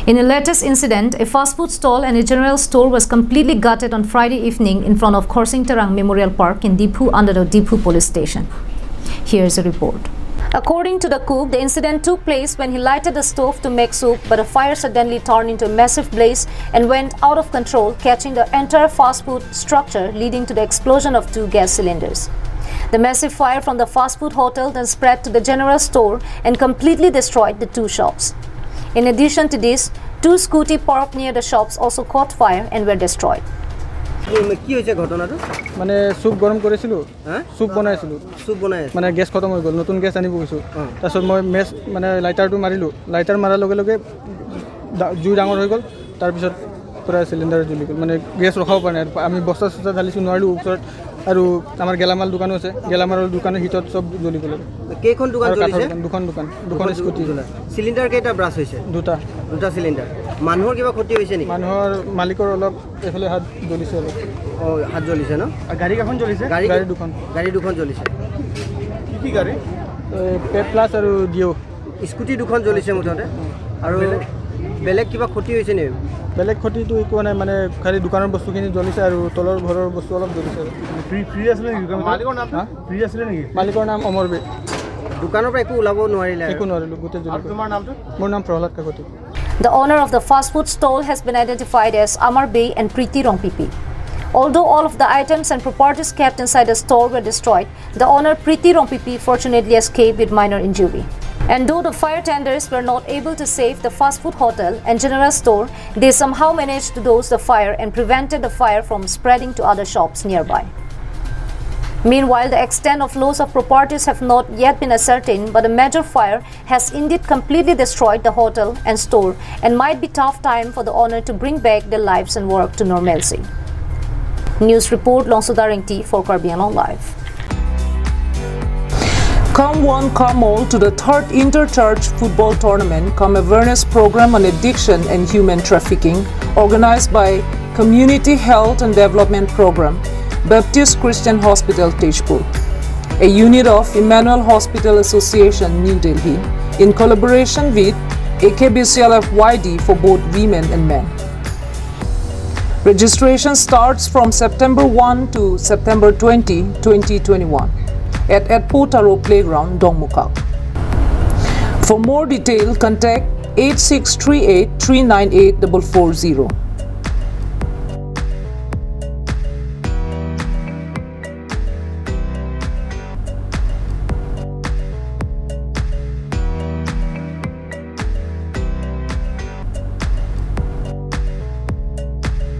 In a latest incident, a fast food stall and a general store was completely gutted on Friday evening in front of Khorsing Tarang Memorial Park in Diphu under the Diphu police station. Here's a report. According to the cook, the incident took place when he lighted the stove to make soup, but the fire suddenly turned into a massive blaze and went out of control, catching the entire fast food structure, leading to the explosion of 2 gas cylinders. The massive fire from the fast food hotel then spread to the general store and completely destroyed the 2 shops. In addition to this, 2 scooty parked near the shops also caught fire and were destroyed. কি হয়েছে ঘটনাটো মানে soup গরম করেছিল soup বনাইছিল মানে gas খতম হৈ গ'ল নতুন গ্যাস আনিব গৈছো তাৰপিছত মই মেচ মানে লাইটাৰটো মাৰিলো লাইটাৰ মাৰাৰ লগে লগে জুই ডাঙৰ হৈ গ'ল তাৰপিছত পুৰা সিলিন্ডাৰ জ্বলি গ'ল মানে গ্যাস ৰখাব পৰা নাই আমি বস্তা সস্তা ঢালিছো নোৱাৰিলো ওপৰত আৰু আমাৰ গেলামাল দোকানো আছে গেলামালৰ দোকানৰ হিটত সব জ্বলি গ'ল কেইখন দোকান জ্বলিছে দুখন স্কুটি জ্বলা সিলিন্ডাৰ কেইটা ব্ৰাছ হৈছে দুটা সিলিন্ডাৰ মানুহৰ কিবা ক্ষতি হৈছে নেকি মানুহৰ মালিকৰ অলপ এফালে হাত জ্বলিছে অলপ হাত জ্বলিছে ন গাড়ী এখন জ্বলিছে গাড়ী দুখন জ্বলিছে কি গাড়ী পেপ প্লাস আৰু ডিও স্কুটি দুখন জ্বলিছে মুঠতে আৰু বেলেগ কিবা ক্ষতি হৈছে নেকি বেলেগ ক্ষতিটো একো নাই মানে খালি দোকানৰ বস্তুখিনি জ্বলিছে আৰু তলৰ ঘৰৰ বস্তু অলপ জ্বলিছে ফ্ৰী আছিল নেকি মালিকৰ নাম ফ্ৰী আছিল নেকি মালিকৰ নাম অমৰবে দোকানৰ পৰা একো ওলাব নোৱাৰিলে একো নোৱাৰিলো গোটেই জ্বলি তোমাৰ নামটো মোৰ নাম Prahlad Kakati The owner of the fast food stall has been identified as Amar Bey and Preeti Rongpipi. Although all of the items and properties kept inside the store were destroyed, the owner Preeti Rongpipi fortunately escaped with minor injury. And though the fire tenders were not able to save the fast food hotel and general store, they somehow managed to douse the fire and prevented the fire from spreading to other shops nearby. Meanwhile, the extent of loss of properties have not yet been ascertained, but a major fire has indeed completely destroyed the hotel and store and might be tough time for the owner to bring back their lives and work to normalcy. News report Longsudar Ringti for Caribbean Live. Come one, come all to the 3rd Inter-Church Football Tournament, come awareness program on addiction and human trafficking, organized by Community Health and Development Program, Baptist Christian Hospital, Tejpur, a unit of Emmanuel Hospital Association, New Delhi, in collaboration with AKBCLFYD for both women and men. Registration starts from September 1 to September 20, 2021 at Potaro Playground, Dongmukak. For more detail, contact 8638 398 440.